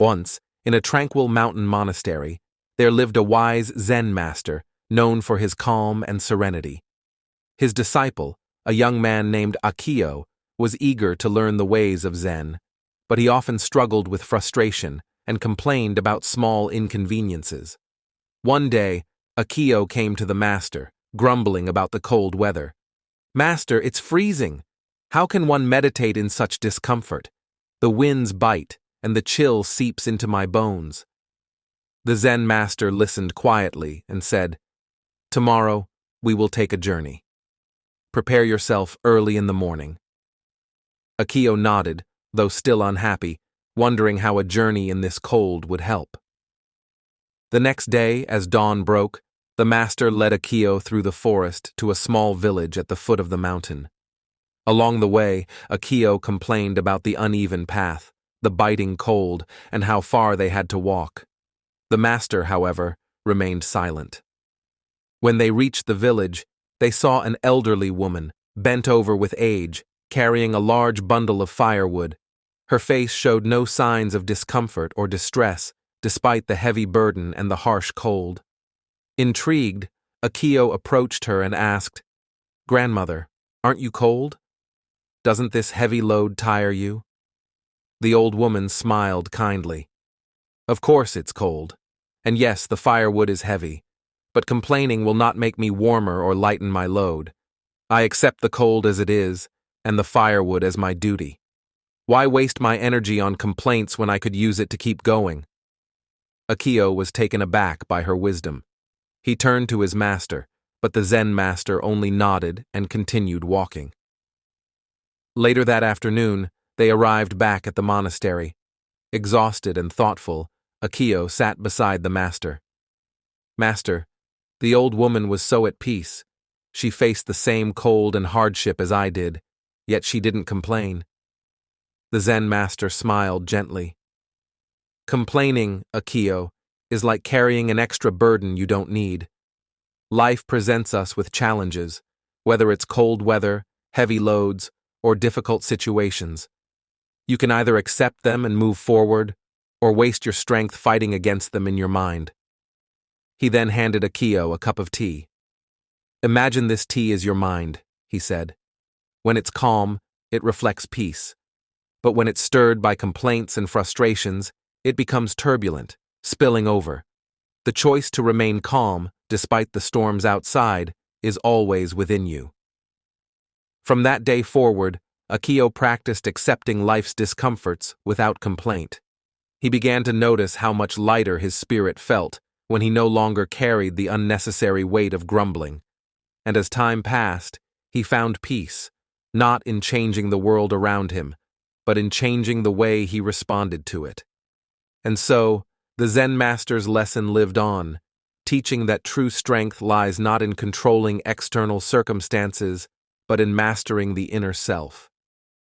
Once, in a tranquil mountain monastery, there lived a wise Zen master known for his calm and serenity. His disciple, a young man named Akio, was eager to learn the ways of Zen, but he often struggled with frustration and complained about small inconveniences. One day, Akio came to the master, grumbling about the cold weather. "Master, it's freezing. How can one meditate in such discomfort? The winds bite, and the chill seeps into my bones." The Zen master listened quietly and said, "Tomorrow, we will take a journey. Prepare yourself early in the morning." Akio nodded, though still unhappy, wondering how a journey in this cold would help. The next day, as dawn broke, the master led Akio through the forest to a small village at the foot of the mountain. Along the way, Akio complained about the uneven path, the biting cold, and how far they had to walk. The master, however, remained silent. When they reached the village, they saw an elderly woman, bent over with age, carrying a large bundle of firewood. Her face showed no signs of discomfort or distress, despite the heavy burden and the harsh cold. Intrigued, Akio approached her and asked, "Grandmother, aren't you cold? Doesn't this heavy load tire you?" The old woman smiled kindly. "Of course it's cold. And yes, the firewood is heavy. But complaining will not make me warmer or lighten my load. I accept the cold as it is, and the firewood as my duty. Why waste my energy on complaints when I could use it to keep going?" Akio was taken aback by her wisdom. He turned to his master, but the Zen master only nodded and continued walking. Later that afternoon, they arrived back at the monastery. Exhausted and thoughtful, Akio sat beside the master. "Master, the old woman was so at peace. She faced the same cold and hardship as I did, yet she didn't complain." The Zen master smiled gently. "Complaining, Akio, is like carrying an extra burden you don't need. Life presents us with challenges, whether it's cold weather, heavy loads, or difficult situations. You can either accept them and move forward, or waste your strength fighting against them in your mind." He then handed Akio a cup of tea. "Imagine this tea is your mind," he said. "When it's calm, it reflects peace. But when it's stirred by complaints and frustrations, it becomes turbulent, spilling over. The choice to remain calm, despite the storms outside, is always within you." From that day forward, Akio practiced accepting life's discomforts without complaint. He began to notice how much lighter his spirit felt when he no longer carried the unnecessary weight of grumbling. And as time passed, he found peace, not in changing the world around him, but in changing the way he responded to it. And so, the Zen master's lesson lived on, teaching that true strength lies not in controlling external circumstances, but in mastering the inner self.